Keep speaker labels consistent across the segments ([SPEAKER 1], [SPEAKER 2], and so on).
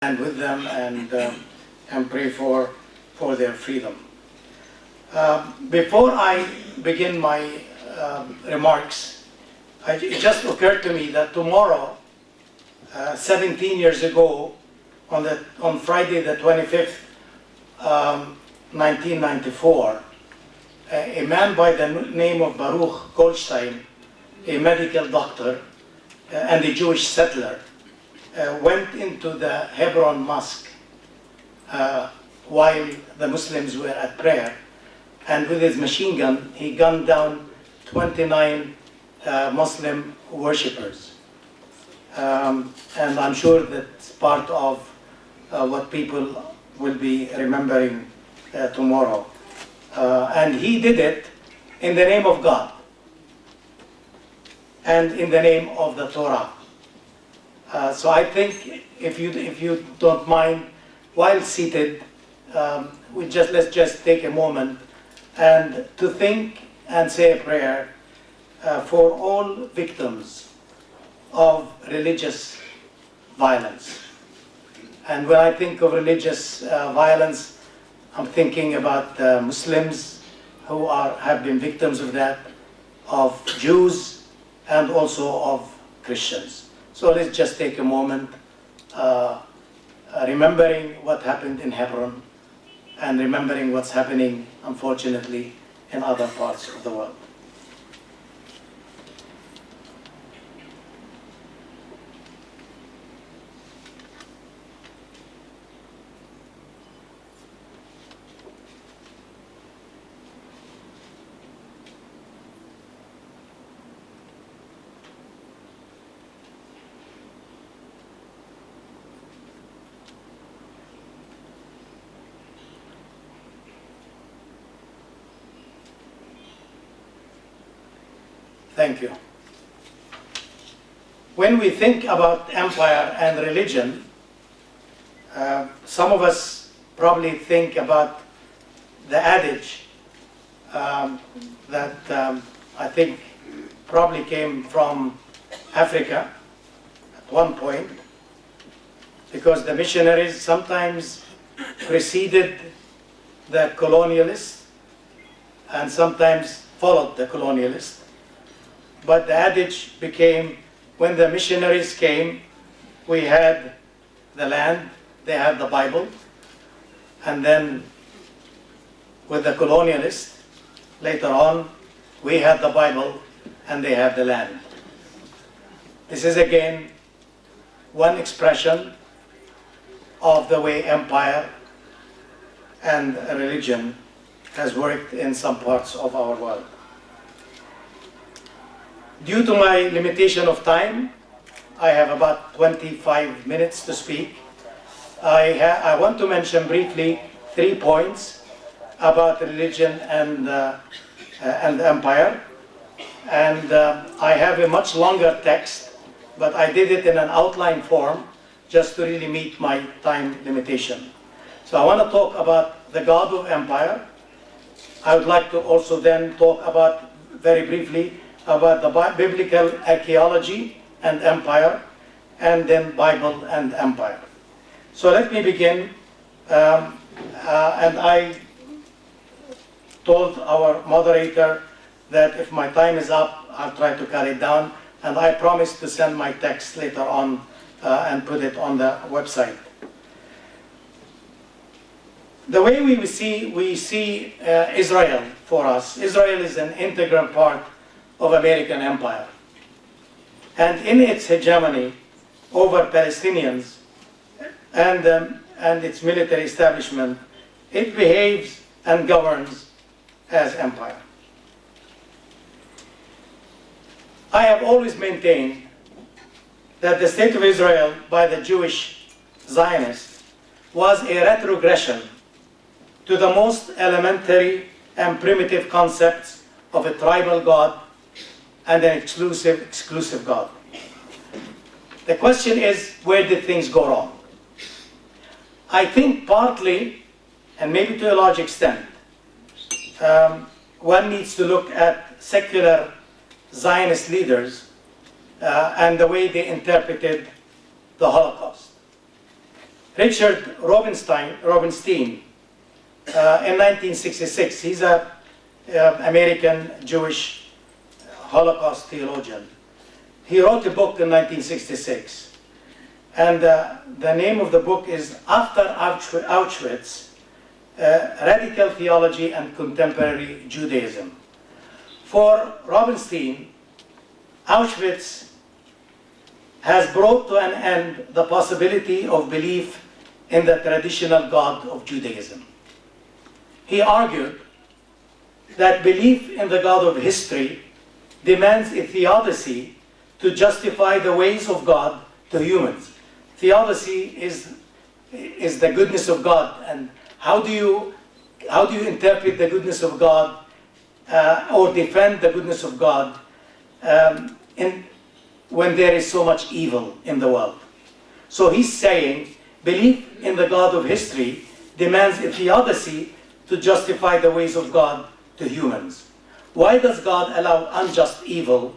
[SPEAKER 1] and with them and pray for their freedom. Before I begin my remarks, it just occurred to me that tomorrow, 17 years ago, on Friday the 25th, 1994, a man by the name of Baruch Goldstein, a medical doctor and a Jewish settler, went into the Hebron Mosque while the Muslims were at prayer, and with his machine gun he gunned down 29 Muslim worshippers. And I'm sure that's part of what people will be remembering tomorrow. And he did it in the name of God and in the name of the Torah. So I think if you don't mind, while seated, let's just take a moment and to think and say a prayer for all victims of religious violence. And when I think of religious violence, I'm thinking about Muslims who have been victims of that, of Jews, and also of Christians. So let's just take a moment remembering what happened in Hebron and remembering what's happening, unfortunately, in other parts of the world. Thank you. When we think about empire and religion, some of us probably think about the adage that I think probably came from Africa at one point, because the missionaries sometimes preceded the colonialists and sometimes followed the colonialists. But the adage became, when the missionaries came, we had the land, they had the Bible, and then with the colonialists, later on, we had the Bible and they had the land. This is again one expression of the way empire and religion has worked in some parts of our world. Due to my limitation of time, I have about 25 minutes to speak. I want to mention briefly 3 points about religion and empire. And I have a much longer text, but I did it in an outline form just to really meet my time limitation. So I want to talk about the God of empire. I would like to also then talk about, very briefly, about the biblical archaeology and empire, and then Bible and empire. So let me begin, and I told our moderator that if my time is up, I'll try to cut it down, and I promise to send my text later on and put it on the website. The way we see Israel for us, Israel is an integral part of American empire. And in its hegemony over Palestinians and its military establishment, it behaves and governs as empire. I have always maintained that the state of Israel by the Jewish Zionists was a retrogression to the most elementary and primitive concepts of a tribal God and an exclusive God. The question is, where did things go wrong? I think partly, and maybe to a large extent, one needs to look at secular Zionist leaders and the way they interpreted the Holocaust. Richard Robinstein, in 1966, he's an American Jewish Holocaust theologian. He wrote a book in 1966, and the name of the book is After Auschwitz, Radical Theology and Contemporary Judaism. For Robinstein, Auschwitz has brought to an end the possibility of belief in the traditional God of Judaism. He argued that belief in the God of history demands a theodicy to justify the ways of God to humans. Theodicy is the goodness of God, and how do you interpret the goodness of God or defend the goodness of God when there is so much evil in the world? So he's saying belief in the God of history demands a theodicy to justify the ways of God to humans. Why does God allow unjust evil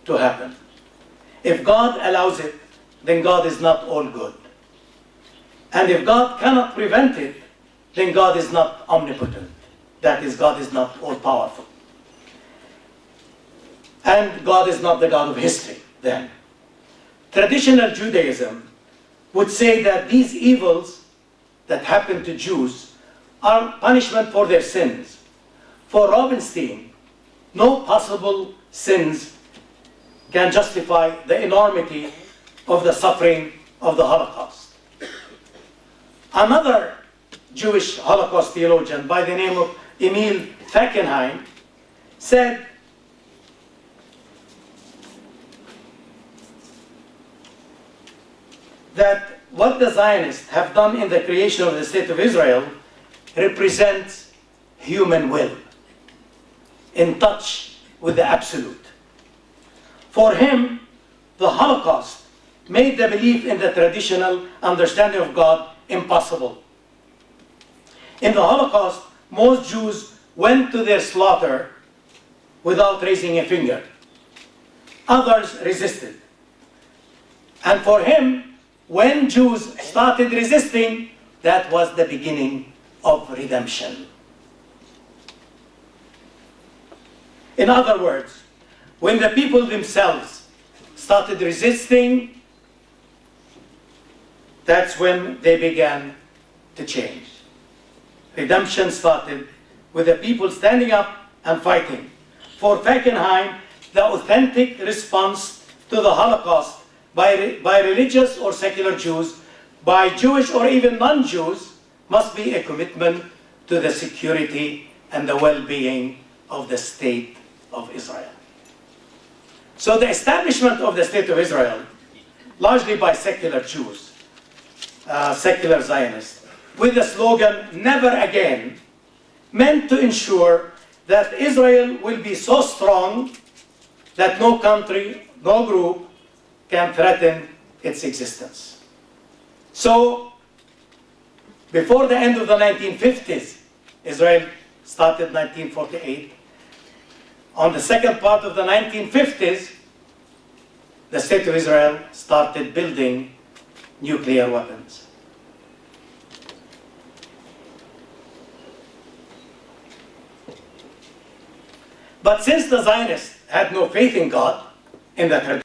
[SPEAKER 1] to happen? If God allows it, then God is not all good. And if God cannot prevent it, then God is not omnipotent. That is, God is not all powerful. And God is not the God of history then. Traditional Judaism would say that these evils that happen to Jews are punishment for their sins. For Robinstein, no possible sins can justify the enormity of the suffering of the Holocaust. Another Jewish Holocaust theologian by the name of Emil Fackenheim said that what the Zionists have done in the creation of the State of Israel represents human will in touch with the absolute. For him, the Holocaust made the belief in the traditional understanding of God impossible. In the Holocaust, most Jews went to their slaughter without raising a finger. Others resisted. And for him, when Jews started resisting, that was the beginning of redemption. In other words, when the people themselves started resisting, that's when they began to change. Redemption started with the people standing up and fighting. For Fackenheim, the authentic response to the Holocaust by religious or secular Jews, by Jewish or even non-Jews, must be a commitment to the security and the well-being of the State of Israel. So the establishment of the State of Israel, largely by secular Jews, secular Zionists, with the slogan, "Never Again," meant to ensure that Israel will be so strong that no country, no group can threaten its existence. So, before the end of the 1950s, Israel started 1948. On the second part of the 1950s, the State of Israel started building nuclear weapons. But since the Zionists had no faith in God, in the